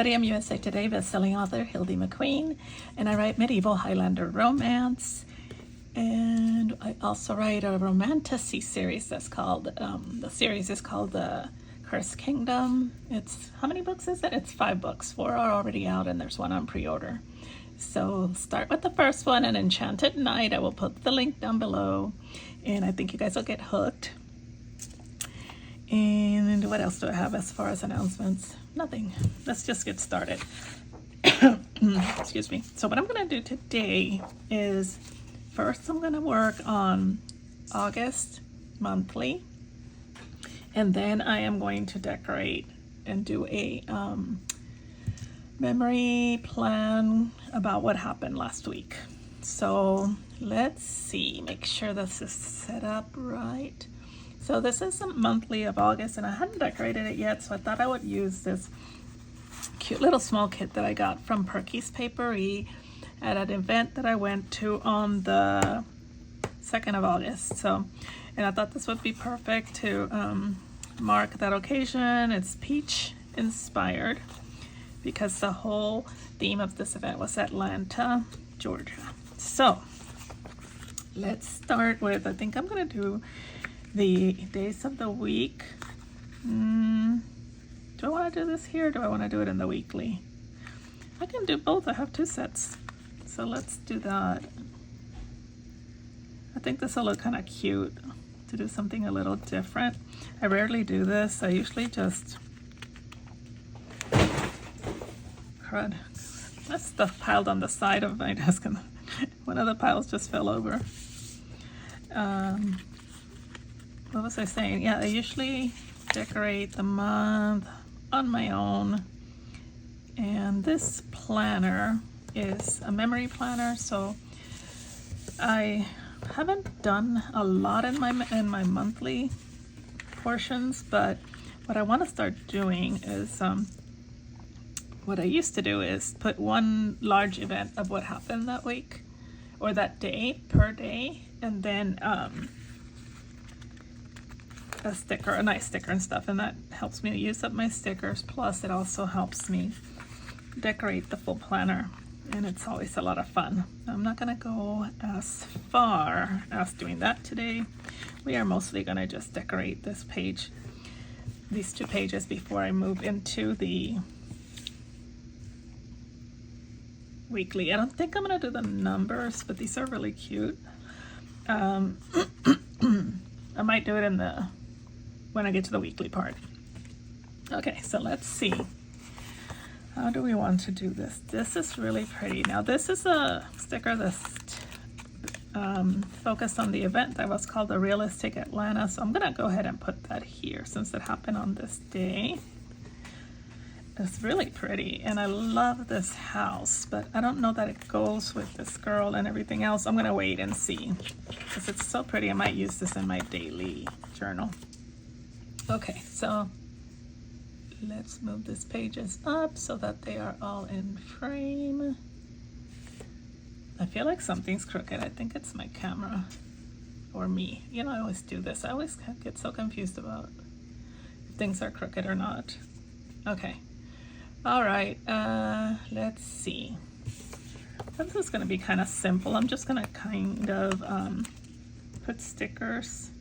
everybody, I'm USA Today bestselling author Hildy McQueen, and I write medieval Highlander romance, and I also write a romantasy series that's called, the series is called The Cursed Kingdom. It's, how many books is it? It's 5 books. 4 are already out and there's 1 on pre-order. So start with the first one, An Enchanted Night. I will put the link down below, and I think you guys will get hooked. And what else do I have as far as announcements? Nothing. Let's just get started. Excuse me. So what I'm going to do today is, first I'm going to work on August monthly, and then I am going to decorate and do a memory plan about what happened last week. So let's see, make sure this is set up right. So this is the monthly of August, and I hadn't decorated it yet, so I thought I would use this cute little small kit that I got from Perky's Paperie at an event that I went to on the 2nd of August. So, and I thought this would be perfect to mark that occasion. It's peach inspired because the whole theme of this event was Atlanta, Georgia. So let's start with, I think I'm gonna do the days of the week. Do I want to do this here, or do I want to do it in the weekly? I can do both. I have 2 sets, so let's do that. I think this will look kind of cute to do something a little different. I rarely do this. I usually just crud. That's stuff piled on the side of my desk, and one of the piles just fell over. What was I saying? Yeah, I usually decorate the month on my own, and this planner is a memory planner, so I haven't done a lot in my monthly portions, but what I want to start doing is what I used to do is put one large event of what happened that week or that day per day, and then a sticker, a nice sticker and stuff, and that helps me use up my stickers. Plus it also helps me decorate the full planner, and it's always a lot of fun. I'm not gonna go as far as doing that today. We are mostly gonna just decorate this page, these 2 pages, before I move into the weekly. I don't think I'm gonna do the numbers, but these are really cute. I might do it in the when I get to the weekly part. Okay, so let's see. How do we want to do this? This is really pretty. Now this is a sticker that's focused on the event that was called the Realistic Atlanta. So I'm gonna go ahead and put that here since it happened on this day. It's really pretty, and I love this house, but I don't know that it goes with this girl and everything else. I'm gonna wait and see, because it's so pretty. I might use this in my daily journal. Okay, so let's move these pages up so that they are all in frame. I feel like something's crooked. I think it's my camera or me. You know, I always do this. I always get so confused about if things are crooked or not. Okay. All right, let's see. This is gonna be kind of simple. I'm just gonna kind of put stickers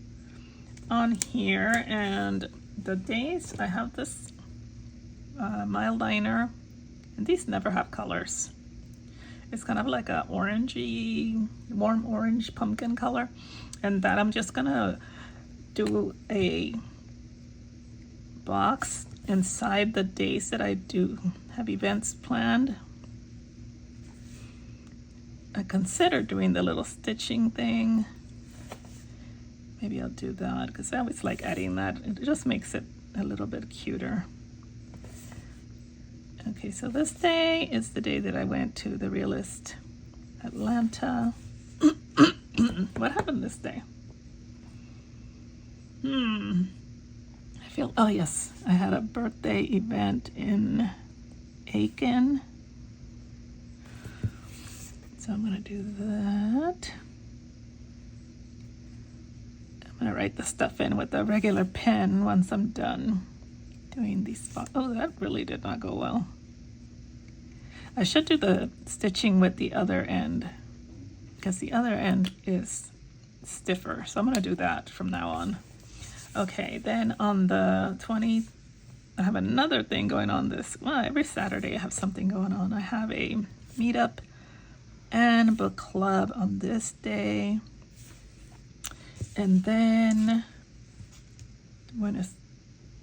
on here, and the days, I have this Mildliner, and these never have colors. It's kind of like a orangey, warm orange pumpkin color, and that I'm just gonna do a box inside the days that I do have events planned. I considered doing the little stitching thing. Maybe I'll do that because I always like adding that. It just makes it a little bit cuter. Okay, so this day is the day that I went to the Realist Atlanta. What happened this day? I feel, oh yes, I had a birthday event in Aiken. So I'm gonna do that. I'm gonna write the stuff in with a regular pen once I'm done doing these spots. Oh, that really did not go well. I should do the stitching with the other end because the other end is stiffer. So I'm going to do that from now on. Okay, then on the 20th, I have another thing going on this. Well, every Saturday I have something going on. I have a meetup and book club on this day. And then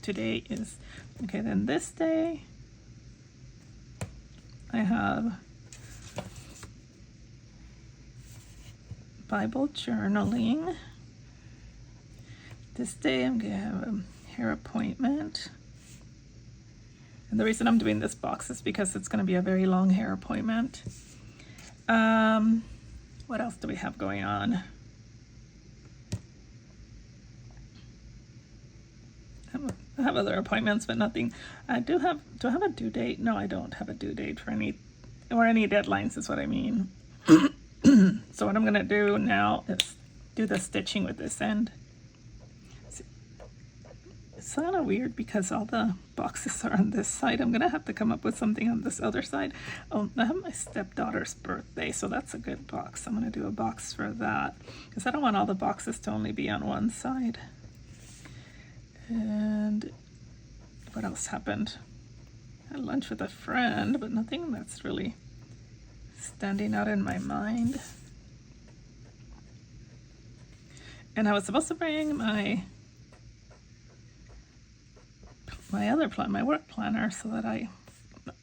today is, okay, then this day I have Bible journaling. This day I'm going to have a hair appointment. And the reason I'm doing this box is because it's going to be a very long hair appointment. What else do we have going on? I have other appointments, but nothing. Do I have a due date? No, I don't have a due date for any deadlines is what I mean. So what I'm going to do now is do the stitching with this end. It's kind of weird because all the boxes are on this side. I'm going to have to come up with something on this other side. Oh, I have my stepdaughter's birthday, so that's a good box. I'm going to do a box for that because I don't want all the boxes to only be on one side. And what else happened? I had lunch with a friend, but nothing that's really standing out in my mind. And I was supposed to bring my work planner so that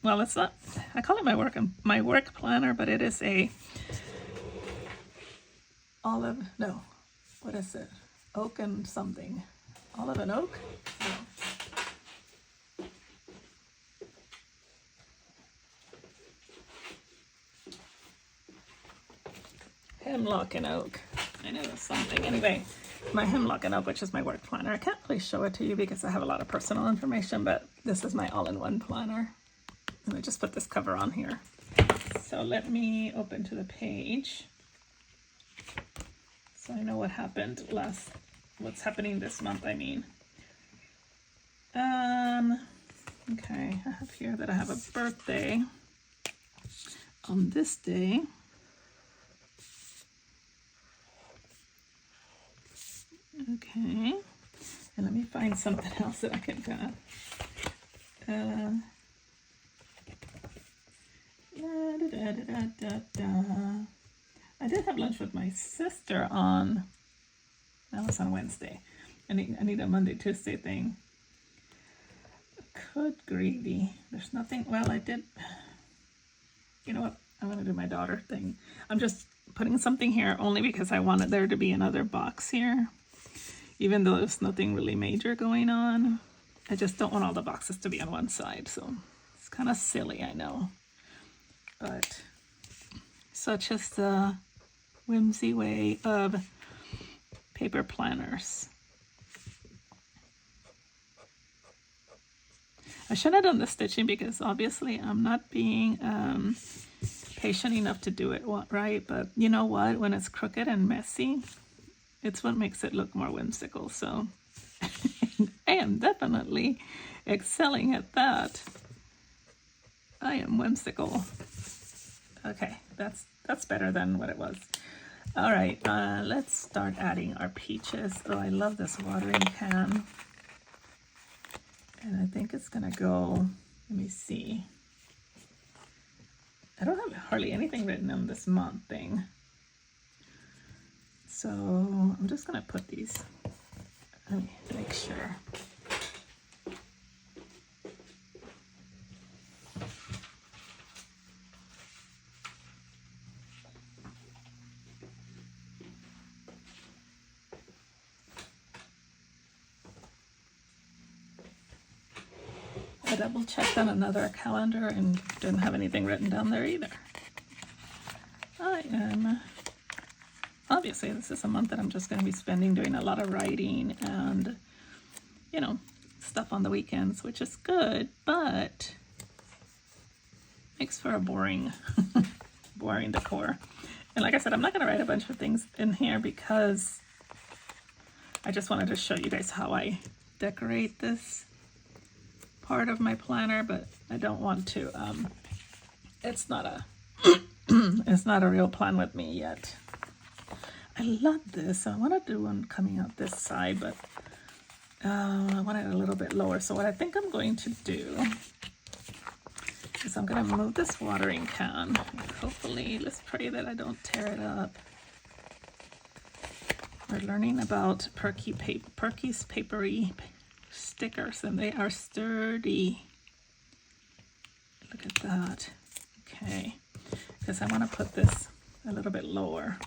well, it's not, I call it my work planner, but it is a what is it? Oak and something. Olive and oak? No. Hemlock and oak. I know it's something. Anyway, my hemlock and oak, which is my work planner. I can't really show it to you because I have a lot of personal information, but this is my all-in-one planner. And I just put this cover on here. So let me open to the page so I know what happened what's happening this month, I mean. Okay, I have here that I have a birthday on this day. Okay, and let me find something else that I can I did have lunch with my sister that was on Wednesday. I need a Monday, Tuesday thing. Good greedy. There's nothing, well, I did, you know what, I'm going to do my daughter thing. I'm just putting something here only because I wanted there to be another box here. Even though there's nothing really major going on. I just don't want all the boxes to be on one side, so it's kind of silly, I know. But such is the whimsy way of paper planners. I shouldn't have done the stitching because obviously I'm not being patient enough to do it right, but you know what? When it's crooked and messy, it's what makes it look more whimsical. So I am definitely excelling at that. I am whimsical. Okay, that's better than what it was. All right, let's start adding our peaches. Oh, I love this watering can. And I think it's gonna go, let me see. I don't have hardly anything written on this month thing. So I'm just gonna put these, let me make sure. I double checked on another calendar and didn't have anything written down there either. Obviously this is a month that I'm just going to be spending doing a lot of writing and, you know, stuff on the weekends, which is good, but makes for a boring decor. And like I said, I'm not going to write a bunch of things in here because I just wanted to show you guys how I decorate this part of my planner, but I don't want to it's not a it's not a real plan with me yet. I love this. I want to do one coming out this side, but I want it a little bit lower. So what I think I'm going to do is I'm going to move this watering can. Hopefully, let's pray that I don't tear it up. We're learning about Perky's papery stickers, and they are sturdy. Look at that. Okay, because I want to put this a little bit lower.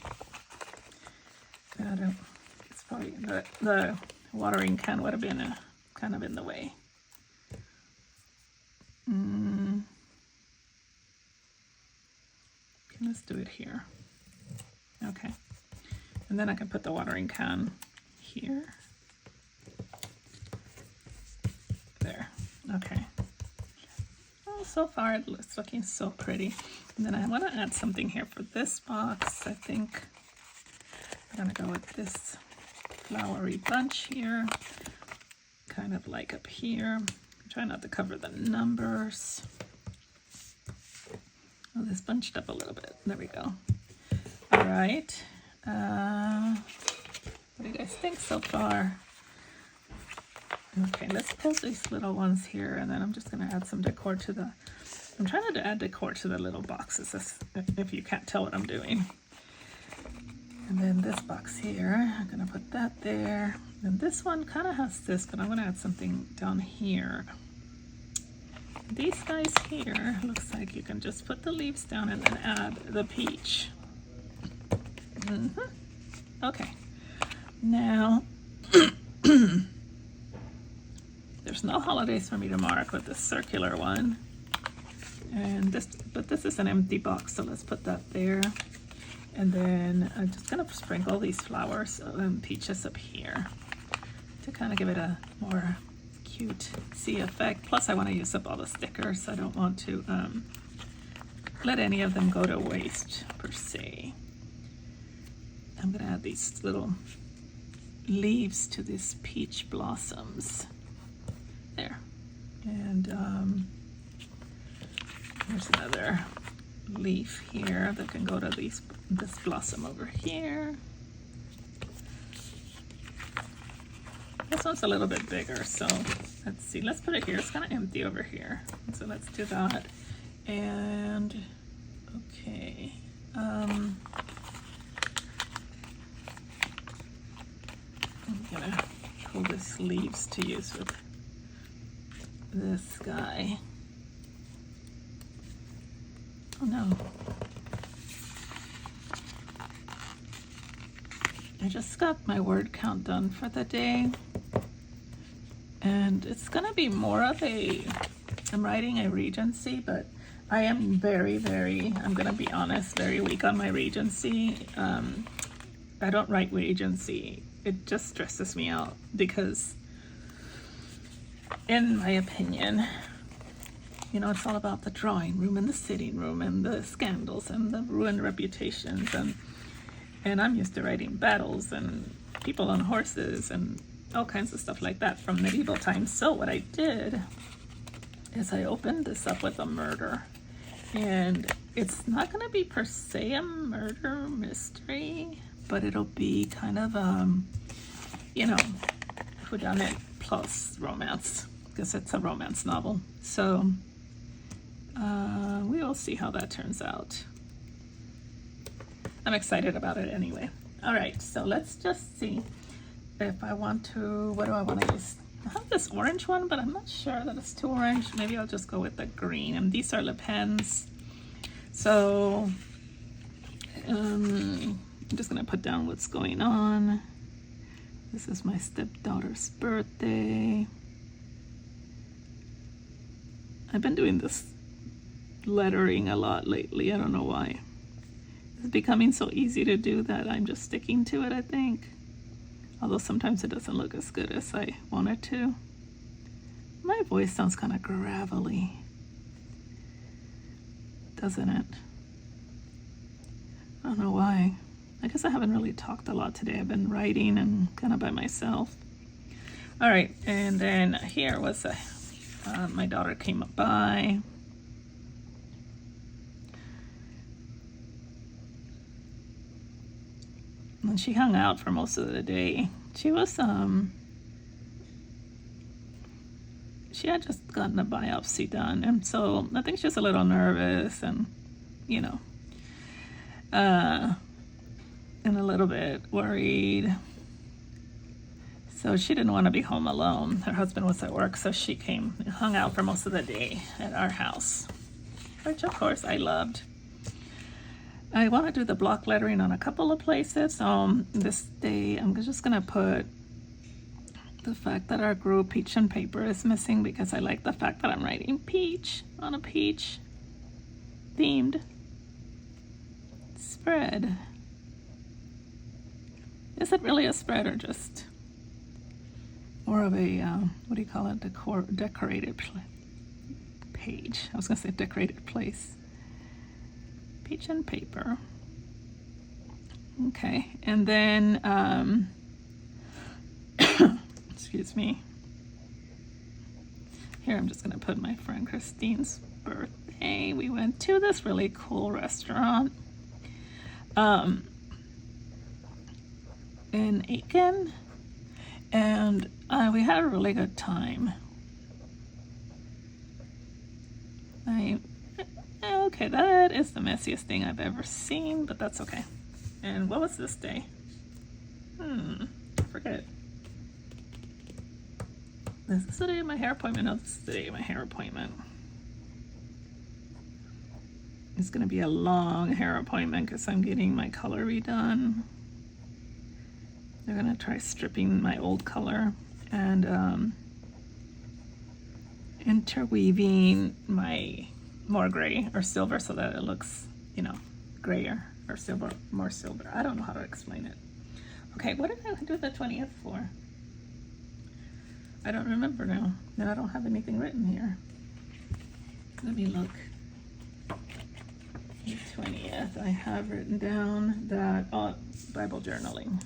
It's probably the watering can would have been kind of in the way. Okay, let's do it here. Okay, and then I can put the watering can here. There. Okay. Oh, so far it's looking so pretty. And then I want to add something here for this box. I think I'm gonna go with this flowery bunch here, kind of like up here. Try not to cover the numbers. Oh, this bunched up a little bit. There we go. All right. What do you guys think so far? Okay, let's put these little ones here, and then I'm just gonna add some decor to the, I'm trying to add decor to the little boxes, if you can't tell what I'm doing. And then this box here, I'm gonna put that there. And this one kind of has this, but I'm gonna add something down here. These guys here, looks like you can just put the leaves down and then add the peach. Okay, now there's no holidays for me to mark with this circular one. And but this is an empty box, so let's put that there. And then I'm just gonna sprinkle these flowers and peaches up here to kind of give it a more cutesy effect. Plus I want to use up all the stickers. I don't want to let any of them go to waste per se. I'm gonna add these little leaves to these peach blossoms. There. And here's another leaf here that can go to this blossom over here. This one's a little bit bigger, so let's see. Let's put it here. It's kind of empty over here, so let's do that. And okay, I'm gonna pull this leaves to use with this guy. Oh no. I just got my word count done for the day. And it's gonna be more of I'm writing a Regency, but I am very, I'm gonna be honest, very weak on my Regency. I don't write Regency. It just stresses me out because, in my opinion, you know, it's all about the drawing room and the sitting room and the scandals and the ruined reputations, and I'm used to writing battles and people on horses and all kinds of stuff like that from medieval times. So what I did is I opened this up with a murder, and it's not going to be per se a murder mystery, but it'll be kind of you know, whodunit plus romance, because it's a romance novel. So we will see how that turns out. I'm excited about it anyway. All right, so let's just see if I want to, what do I want to use? I have this orange one, but I'm not sure that it's too orange. Maybe I'll just go with the green. And these are Le Pen's. So I'm just gonna put down what's going on. This is my stepdaughter's birthday. I've been doing this lettering a lot lately. I don't know why. It's becoming so easy to do that I'm just sticking to it, I think. Although sometimes it doesn't look as good as I want it to. My voice sounds kind of gravelly, doesn't it? I don't know why. I guess I haven't really talked a lot today. I've been writing and kind of by myself. All right, and then here was my daughter came by. And she hung out for most of the day. She was, she had just gotten a biopsy done, and so I think she was a little nervous and, you know, and a little bit worried. So she didn't want to be home alone. Her husband was at work, so she came and hung out for most of the day at our house, which of course I loved. I want to do the block lettering on a couple of places. This day I'm just going to put the fact that our group Peach and Paper is missing, because I like the fact that I'm writing peach on a peach themed spread. Is it really a spread or just more of a, what do you call it, decorated page? I was going to say decorated place. Peach and Paper. Okay, and then, excuse me. Here I'm just going to put my friend Christine's birthday. We went to this really cool restaurant in Aiken, and we had a really good time. Okay, that is the messiest thing I've ever seen, but that's okay. And what was this day? I forget. Is this the day of my hair appointment? No, this is the day of my hair appointment. It's going to be a long hair appointment because I'm getting my color redone. They're going to try stripping my old color and interweaving my more gray or silver so that it looks, you know, grayer or silver, more silver. I don't know how to explain it. Okay, what did I do the 20th for? I don't remember now. No, I don't have anything written here. Let me look. The 20th, I have written down that, Bible journaling.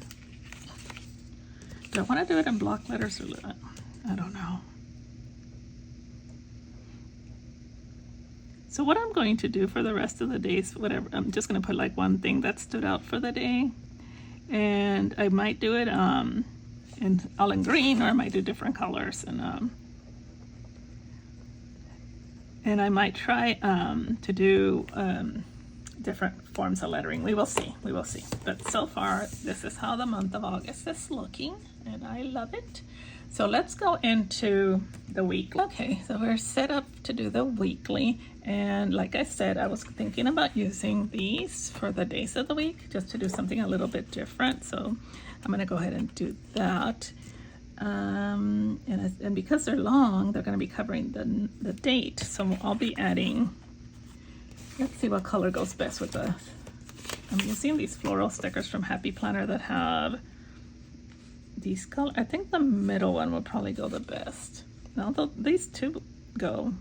Do I want to do it in block letters or I don't know. So what I'm going to do for the rest of the days, whatever, I'm just going to put like one thing that stood out for the day. And I might do it all in green, or I might do different colors. And I might try to do different forms of lettering. We will see. We will see. But so far, this is how the month of August is looking, and I love it. So let's go into the week. Okay, so we're set up to do the weekly. And like I said, I was thinking about using these for the days of the week, just to do something a little bit different. So I'm going to go ahead and do that. And because they're long, they're going to be covering the date. So I'll be adding, let's see what color goes best with the, I'm using these floral stickers from Happy Planner that have these color. I think the middle one will probably go the best. Now these two go.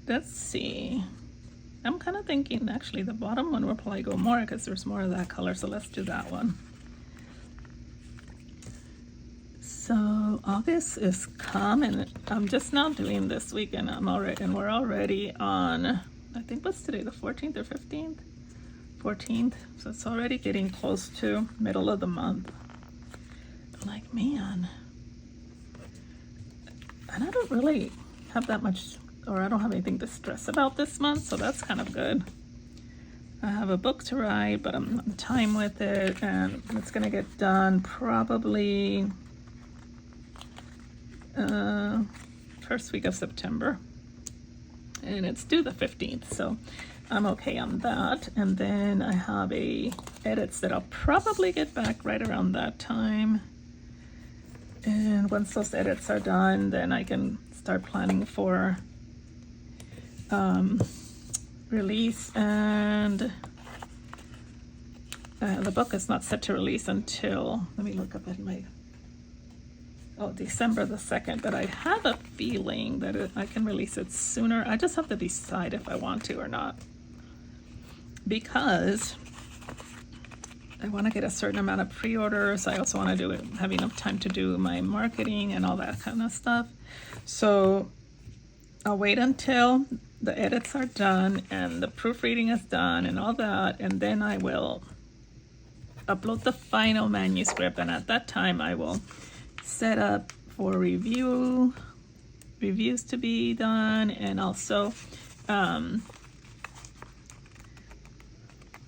Let's see. I'm kind of thinking actually the bottom one will probably go more because there's more of that color. So let's do that one. So August is come, and I'm just now doing this week, and we're already on, I think what's today, the 14th or 15th? 14th. So it's already getting close to middle of the month. I'm like, man. And I don't really have that much, or I don't have anything to stress about this month, so that's kind of good. I have a book to write, but I'm on time with it, and it's gonna get done probably first week of September, and it's due the 15th, so I'm okay on that. And then I have edits that I'll probably get back right around that time, and once those edits are done, then I can start planning for release. And the book is not set to release until, let me look up at my, December the 2nd, but I have a feeling that I can release it sooner. I just have to decide if I want to or not, because I want to get a certain amount of pre-orders. I also want to have enough time to do my marketing and all that kind of stuff. So I'll wait until the edits are done and the proofreading is done and all that, and then I will upload the final manuscript, and at that time I will set up for reviews to be done, and also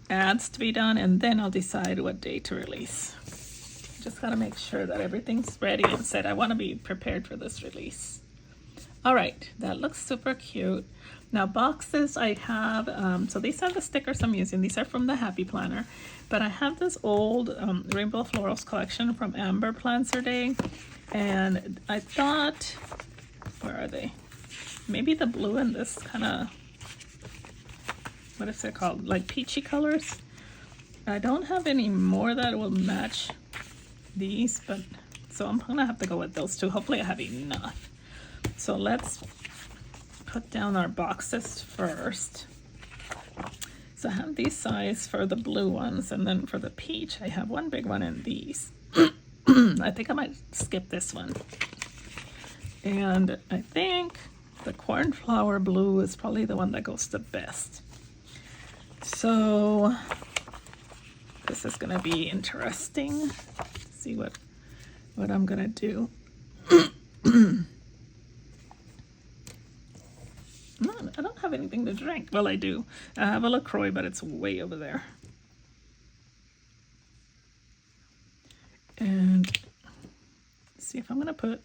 ads to be done, and then I'll decide what day to release. Just gotta make sure that everything's ready and set. I want to be prepared for this release. All right, that looks super cute. Now boxes I have, so these are the stickers I'm using. These are from the Happy Planner, but I have this old Rainbow Florals collection from Amber Plants Her Day, and I thought, where are they? Maybe the blue and this kind of, what is it called? Like peachy colors. I don't have any more that will match these, but so I'm gonna have to go with those two. Hopefully I have enough. So let's put down our boxes first. So I have these size for the blue ones, and then for the peach I have one big one and these. I think I might skip this one. And I think the cornflower blue is probably the one that goes the best. So this is gonna be interesting. See what I'm gonna do. No, I don't have anything to drink. Well, I do. I have a LaCroix, but it's way over there. And see if I'm gonna put,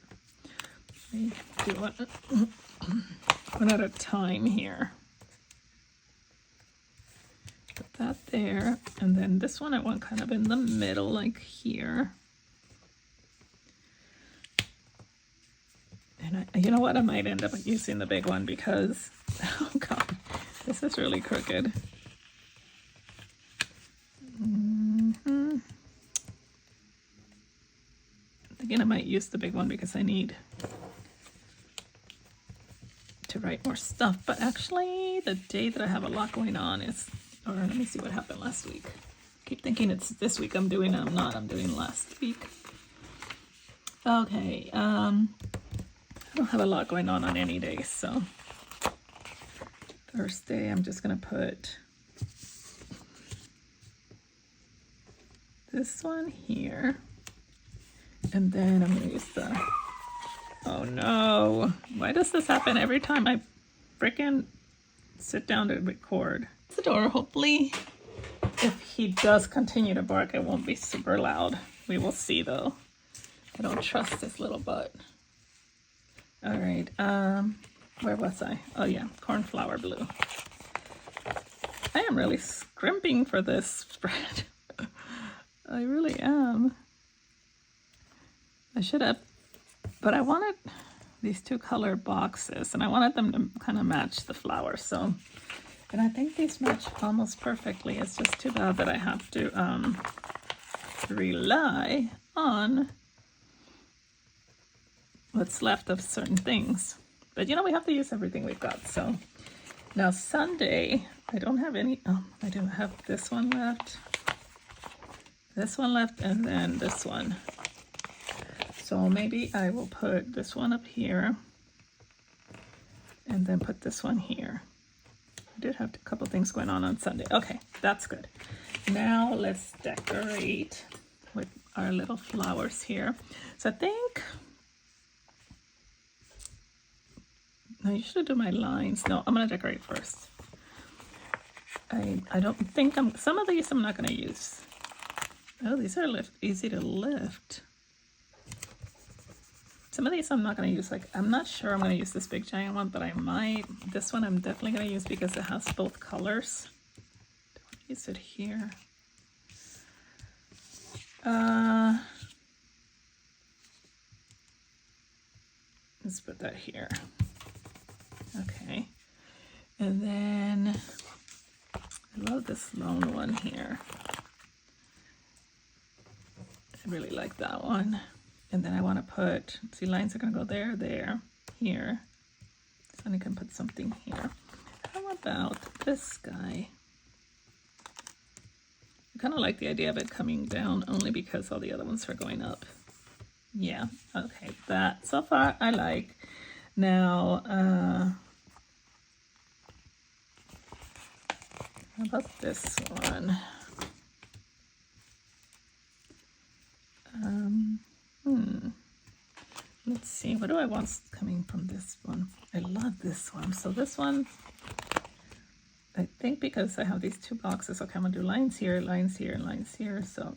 let me do one at a time here. Put that there, and then this one I want kind of in the middle, like here. And you know what? I might end up using the big one because, oh God, this is really crooked. I'm thinking I might use the big one because I need to write more stuff. But actually, the day that I have a lot going on is, or let me see what happened last week. I keep thinking it's this week I'm doing, and I'm not. I'm doing last week. Okay. I don't have a lot going on any day, so Thursday I'm just gonna put this one here, and then I'm gonna use the, oh no, why does this happen every time I frickin' sit down to record? The door, hopefully if he does continue to bark it won't be super loud. We will see though. I don't trust this little butt. All right, where was I? Oh yeah, cornflower blue. I am really scrimping for this spread. I really am. I should have, but I wanted these two color boxes and I wanted them to kind of match the flowers. So, and I think these match almost perfectly. It's just too bad that I have to rely on what's left of certain things, but you know, we have to use everything we've got. So now Sunday I don't have any, I do have this one left, and then this one. So maybe I will put this one up here and then put this one here. I did have a couple things going on Sunday. Okay, that's good. Now let's decorate with our little flowers here. So I think I usually do my lines. No, I'm gonna decorate first. I don't think some of these I'm not gonna use. Oh, these are easy to lift. Some of these I'm not gonna use. Like, I'm not sure I'm gonna use this big giant one, but I might. This one I'm definitely gonna use because it has both colors. Don't use it here. Let's put that here. Okay, and then I love this lone one here. I really like that one. And then I want to put, see, lines are going to go there, there, here. So I can put something here. How about this guy? I kind of like the idea of it coming down only because all the other ones are going up. Yeah, okay, that so far I like. Now, How about this one? Let's see, what do I want coming from this one? I love this one. So this one, I think because I have these two boxes, okay, I'm gonna do lines here, lines here, and lines here. So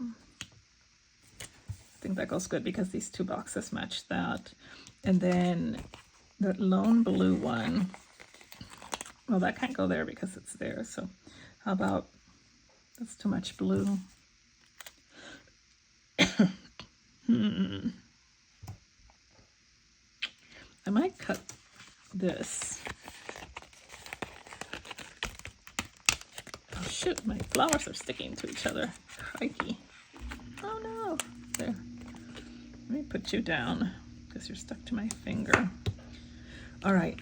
I think that goes good because these two boxes match that. And then the lone blue one, well, that can't go there because it's there. So how about, that's too much blue. I might cut this. Oh shoot, my flowers are sticking to each other. Crikey. Oh no. There. Let me put you down because you're stuck to my finger. All right.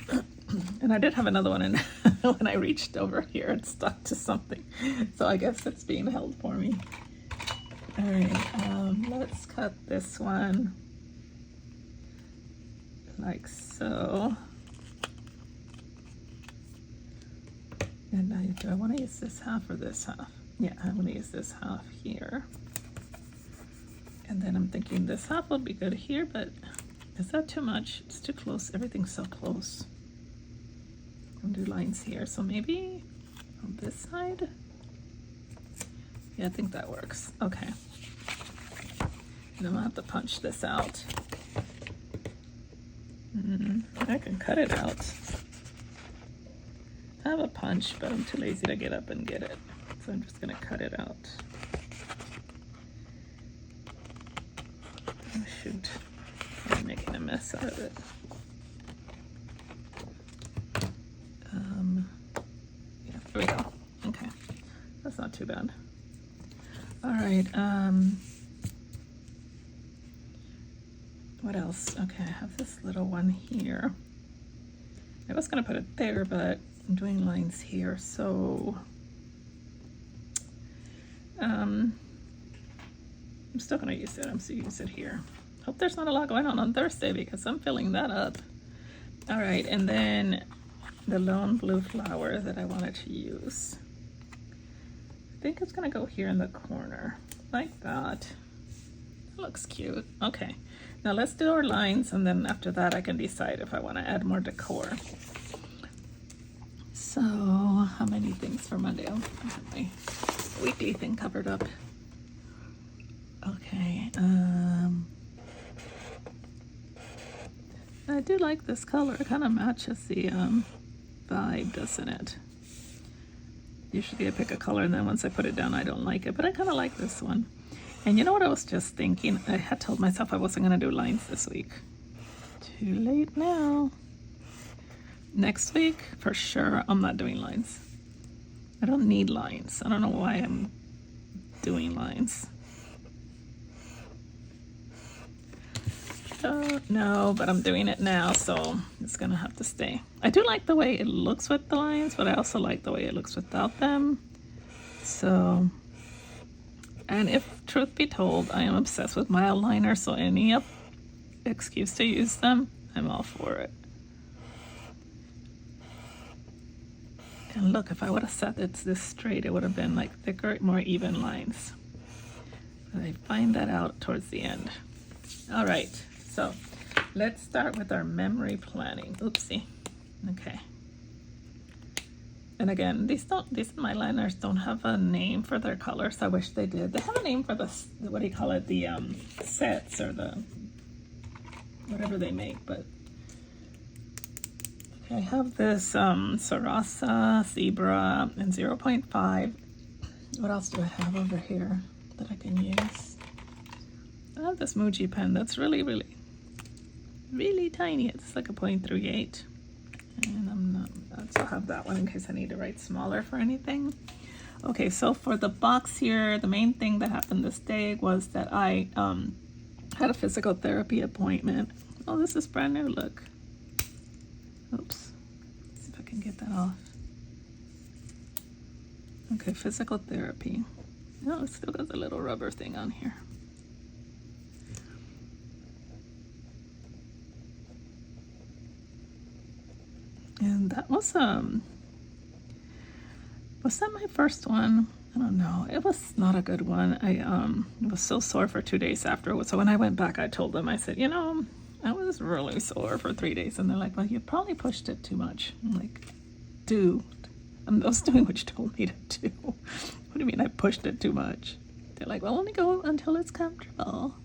And I did have another one, and when I reached over here, it stuck to something. So I guess it's being held for me. All right, let's cut this one like so. And do I want to use this half or this half? Yeah, I'm going to use this half here. And then I'm thinking this half will be good here, but is that too much? It's too close. Everything's so close. I'm going to do lines here. So maybe on this side? Yeah, I think that works. Okay. And I'm going to have to punch this out. I can cut it out. I have a punch, but I'm too lazy to get up and get it. So I'm just going to cut it out. Oh, shoot. I'm making a mess out of it. Yeah, there we go. Okay. That's not too bad. All right. What else? Okay, I have this little one here. I was going to put it there, but I'm doing lines here, so I'm still going to use it. I'm going to use it here. Hope there's not a lot going on Thursday because I'm filling that up. All right, and then the lone blue flower that I wanted to use. I think it's going to go here in the corner, like that. That looks cute. Okay, now let's do our lines, and then after that I can decide if I want to add more decor. So, how many things for Monday? I have my weekly thing covered up. Okay, I do like this color. It kind of matches the vibe, doesn't it? Usually I pick a color and then once I put it down I don't like it, but I kind of like this one. And you know what I was just thinking? I had told myself I wasn't going to do lines this week. Too late now. Next week, for sure, I'm not doing lines. I don't need lines. I don't know why I'm doing lines. Don't know, but I'm doing it now, so it's gonna have to stay. I do like the way it looks with the lines, but I also like the way it looks without them. So, and if truth be told, I am obsessed with my eyeliner, so any excuse to use them, I'm all for it. And look, if I would have set it this straight, it would have been like thicker, more even lines. But I find that out towards the end. All right, so let's start with our memory planning. Oopsie. Okay. And again, these eyeliners don't have a name for their colors. I wish they did. They have a name for the what do you call it? The sets or the whatever they make, but okay, I have this Sarasa Zebra in 0.5. What else do I have over here that I can use? I have this Muji pen that's really, really, really tiny. It's like a 0.38. And I also have that one in case I need to write smaller for anything. Okay, so for the box here, the main thing that happened this day was that I had a physical therapy appointment. Oh, this is brand new, look. Oops, let's see if I can get that off. Okay, physical therapy. No, it still got the little rubber thing on here. And that was Was that my first one? I don't know. It was not a good one. I was so sore for 2 days afterwards. So when I went back, I told them, I said, I was really sore for 3 days. And they're like, well, you probably pushed it too much. I'm like, dude, I was doing what you told me to do. What do you mean I pushed it too much? They're like, well, only go until it's comfortable.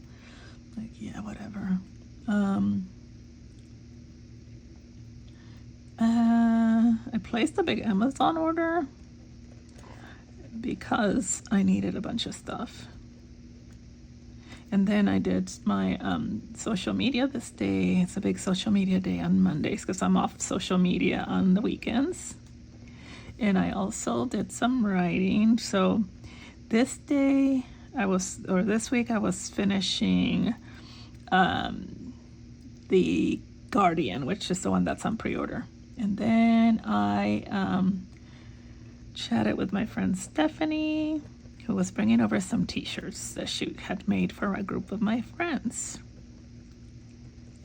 Like, yeah, whatever. I placed a big Amazon order because I needed a bunch of stuff. And then I did my social media this day. It's a big social media day on Mondays because I'm off social media on the weekends. And I also did some writing. So this week I was finishing The Guardian, which is the one that's on pre-order. And then I chatted with my friend Stephanie, who was bringing over some t-shirts that she had made for a group of my friends.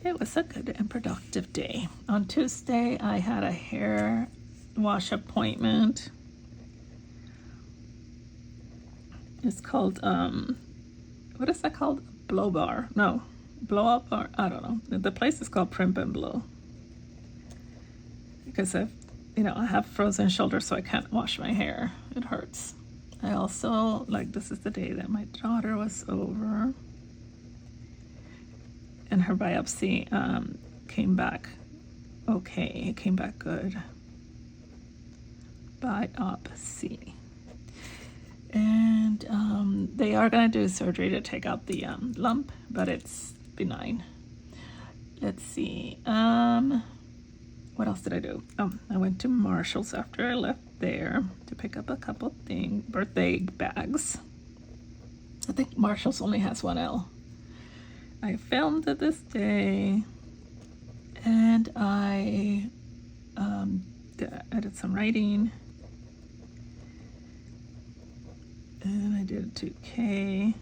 It was a good and productive day. On Tuesday, I had a hair wash appointment. It's called, what is that called? Blow Bar. No, Blow Up Bar. I don't know. The place is called Primp and Blow. Because I have frozen shoulders, so I can't wash my hair. It hurts. I also, this is the day that my daughter was over. And her biopsy came back okay. It came back good. Biopsy. And they are going to do surgery to take out the lump, but it's benign. Let's see. What else did I do? I went to Marshall's after I left there to pick up a couple birthday bags. I think Marshall's only has 1L. I filmed it this day, and I did some writing, and I did 2K,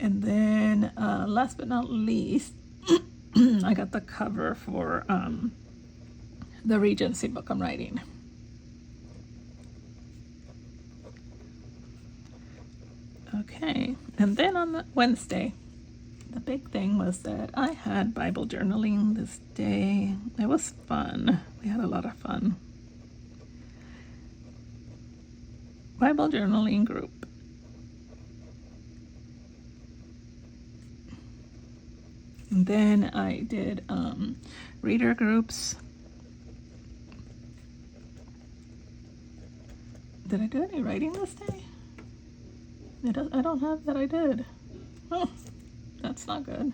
and then last but not least, I got the cover for the Regency book I'm writing. Okay, and then on the Wednesday, the big thing was that I had Bible journaling this day. It was fun. We had a lot of fun. Bible journaling group. And then I did reader groups. Did I do any writing this day? I don't have that I did. Oh, that's not good.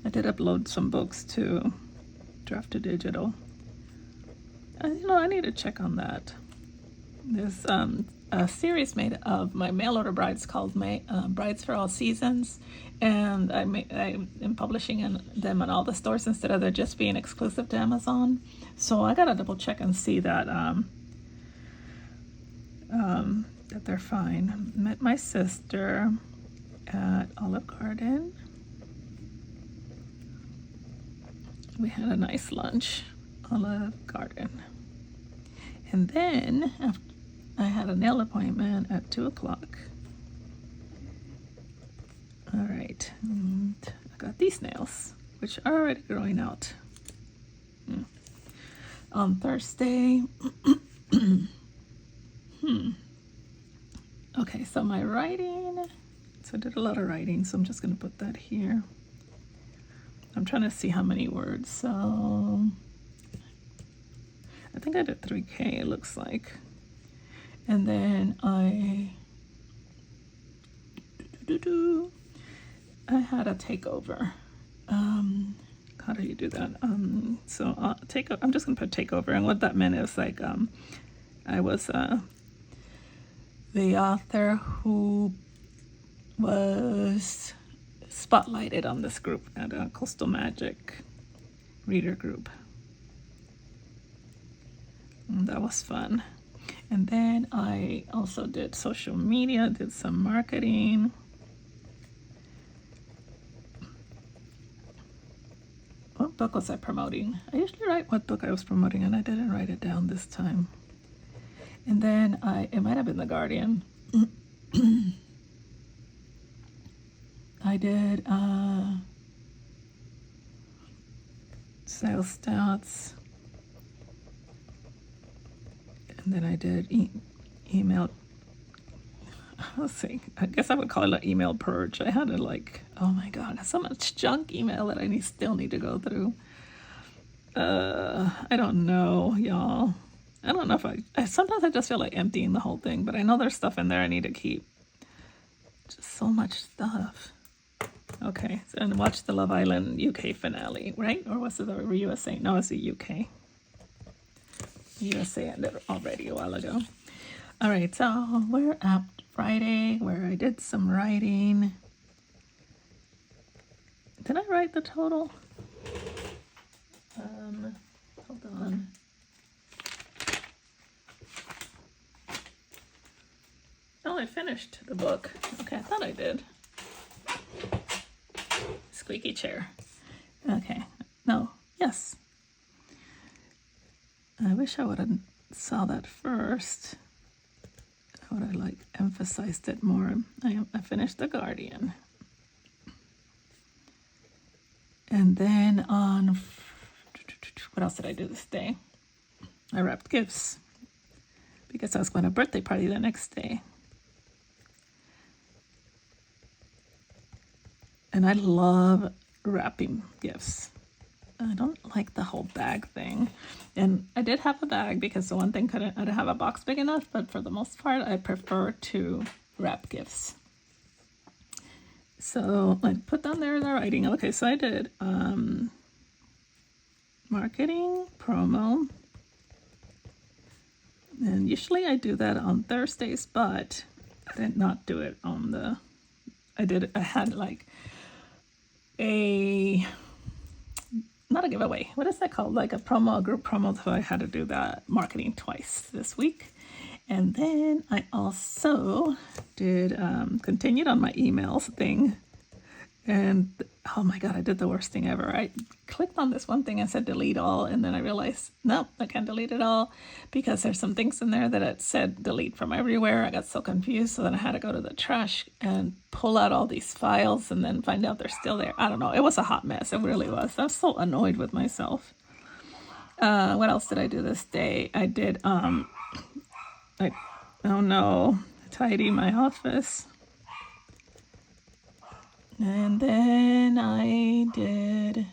I did upload some books to Draft to Digital. I need to check on that. There's a series made of my mail order brides called Brides for All Seasons, and I am publishing them in all the stores instead of just being exclusive to Amazon. So I gotta double check and see that that they're fine. Met my sister at Olive Garden. We had a nice lunch, Olive Garden. And then after I had a nail appointment at 2 o'clock. All right, and I got these nails, which are already growing out. On Thursday, okay, so my writing, so I did a lot of writing, so I'm just gonna put that here. I'm trying to see how many words, so I think I did 3K, it looks like. And then I had a takeover. How do you do that? So I'm just gonna put takeover, and what that meant is I was the author who was spotlighted on this group at a Coastal Magic reader group. And that was fun. And then I also did social media, did some marketing. What book was I promoting? I usually write what book I was promoting, and I didn't write it down this time. And then it might have been The Guardian. I did sales stats. And then I did email. Let's see. I guess I would call it an email purge. I had oh my God, so much junk email that I still need to go through. I don't know, y'all. I don't know if sometimes I just feel like emptying the whole thing, but I know there's stuff in there I need to keep. Just so much stuff. Okay, and watch the Love Island UK finale, right? Or was it the USA? No, it's the UK. USA ended already a while ago. All right, so we're at Friday where I did some writing. Did I write the total? Hold on. Oh, I finished the book. Okay, I thought I did. Squeaky chair. Okay, no, yes. I wish I would have saw that first. I would have emphasized it more. I finished The Guardian. And then what else did I do this day? I wrapped gifts because I was going to a birthday party the next day. And I love wrapping gifts. I don't like the whole bag thing. And I did have a bag because the one thing I didn't have a box big enough, but for the most part, I prefer to wrap gifts. So I put down there the writing. Okay, so I did marketing, promo. And usually I do that on Thursdays, but I did not do it on I had not a giveaway. What is that called? Like a group promo. So I had to do that marketing twice this week. And then I also did, continued on my emails thing. And oh my God, I did the worst thing ever. I clicked on this one thing and said delete all. And then I realized, no, I can't delete it all because there's some things in there that it said delete from everywhere. I got so confused. So then I had to go to the trash and pull out all these files and then find out they're still there. I don't know. It was a hot mess. It really was. I was so annoyed with myself. What else did I do this day? I did, tidy my office. And then I did,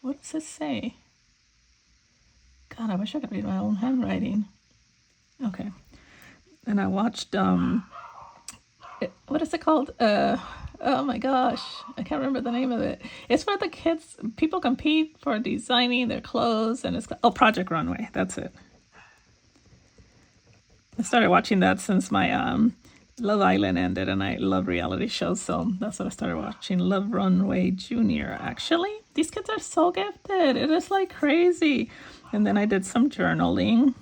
what does it say? God, I wish I could read my own handwriting. Okay. And I watched, what is it called? Oh my gosh, I can't remember the name of it. It's where the people compete for designing their clothes, and it's Project Runway. That's it. I started watching that since my Love Island ended, and I love reality shows, so that's what I started watching. Love Runway Junior. Actually, these kids are so gifted. It is crazy. And then I did some journaling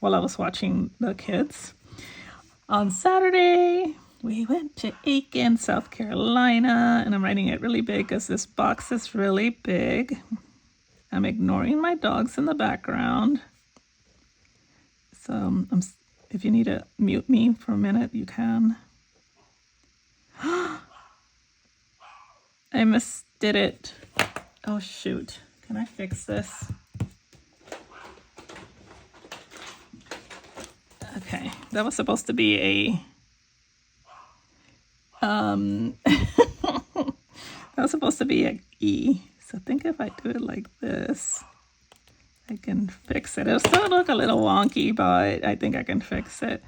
while I was watching the kids. On Saturday, we went to Aiken, South Carolina, and I'm writing it really big because this box is really big. I'm ignoring my dogs in the background. So if you need to mute me for a minute, you can. I misdid it. Oh, shoot. Can I fix this? Okay, that was supposed to be that was supposed to be an E. So I think if I do it like this, I can fix it. It'll still look a little wonky, but I think I can fix it.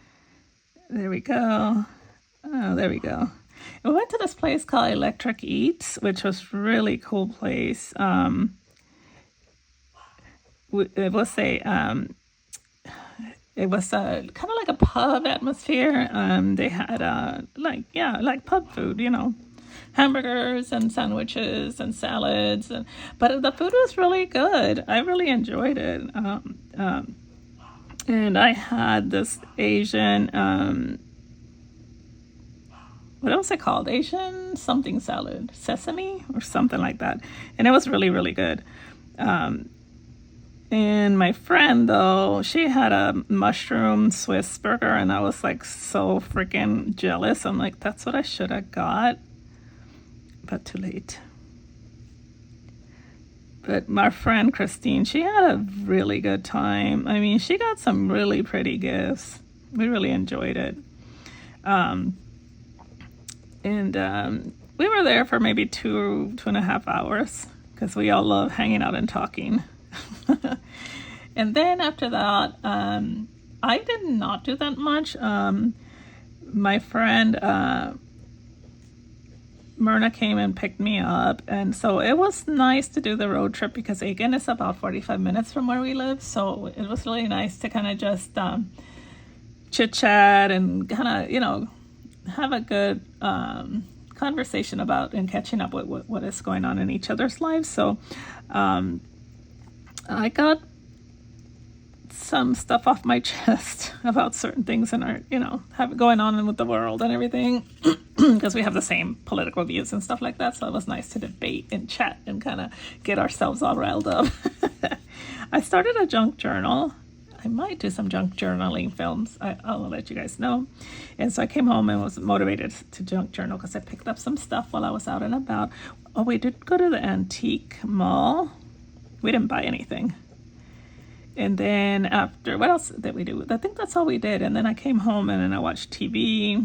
There we go. Oh, there we go. We went to this place called Electric Eats, which was a really cool place. It was kind of like a pub atmosphere. They had like pub food, hamburgers and sandwiches and salads, but the food was really good. I really enjoyed it. And I had this Asian, what was it called? Asian something salad, sesame or something like that. And it was really, really good. And And my friend, though, she had a mushroom Swiss burger, and I was like so freaking jealous. I'm like, that's what I should have got, but too late. But my friend Christine, she had a really good time. I mean, she got some really pretty gifts. We really enjoyed it. We were there for maybe 2.5 hours because we all love hanging out and talking. And then after that, I did not do that much. My friend Myrna came and picked me up, and so it was nice to do the road trip because Aiken is about 45 minutes from where we live, so it was really nice to kind of just chit chat and kind of have a good conversation about and catching up with what is going on in each other's lives. So I got some stuff off my chest about certain things in our, have going on with the world and everything, because we have the same political views and stuff like that. So it was nice to debate and chat and kind of get ourselves all riled up. I started a junk journal. I might do some junk journaling films. I'll let you guys know. And so I came home and was motivated to junk journal because I picked up some stuff while I was out and about. Oh, we did go to the antique mall. We didn't buy anything. And then after, what else did we do? I think that's all we did. And then I came home and then I watched TV.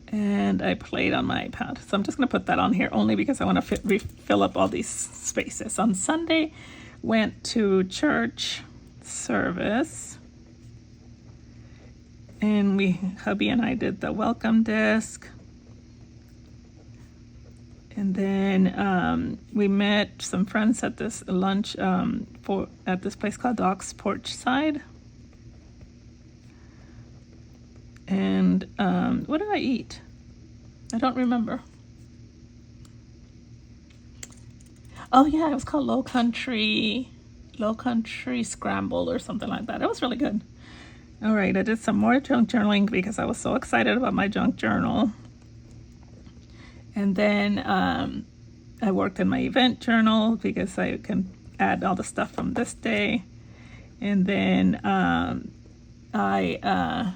And I played on my iPad. So I'm just going to put that on here only because I want to fill up all these spaces. On Sunday, went to church service. And hubby and I did the welcome disc. And then we met some friends at this lunch at this place called Doc's Porch Side. And what did I eat? I don't remember. Oh yeah, it was called Low Country Scramble or something like that. It was really good. All right, I did some more junk journaling because I was so excited about my junk journal. And then I worked in my event journal because I can add all the stuff from this day. And then I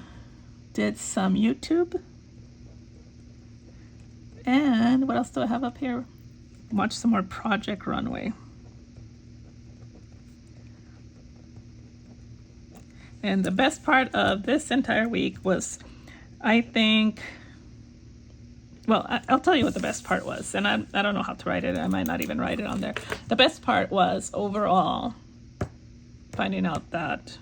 did some YouTube. And what else do I have up here? Watch some more Project Runway. And the best part of this entire week was, I think, well, I'll tell you what the best part was. And I don't know how to write it. I might not even write it on there. The best part was overall finding out that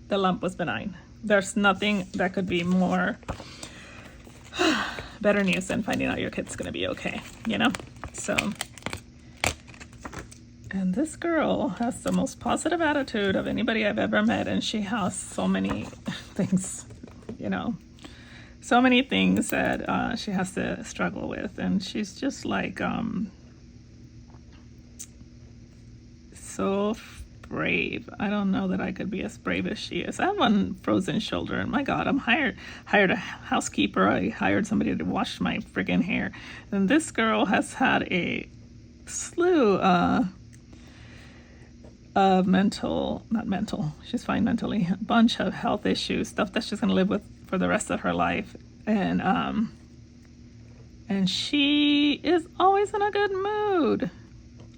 the lump was benign. There's nothing that could be more better news than finding out your kid's going to be okay, So, and this girl has the most positive attitude of anybody I've ever met. And she has so many things, so many things that she has to struggle with, and she's just like so brave. I don't know that I could be as brave as she is. I have one frozen shoulder, and my God, I'm hired a housekeeper. I hired somebody to wash my friggin' hair, and this girl has had a slew of she's fine mentally, a bunch of health issues, stuff that she's gonna live with for the rest of her life, and she is always in a good mood.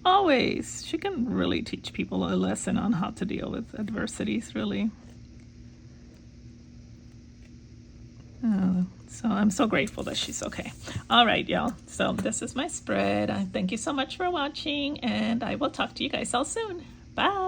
Always. She can really teach people a lesson on how to deal with adversities, really. So I'm so grateful that she's okay. All right, y'all. So this is my spread. Thank you so much for watching, and I will talk to you guys all soon. Bye.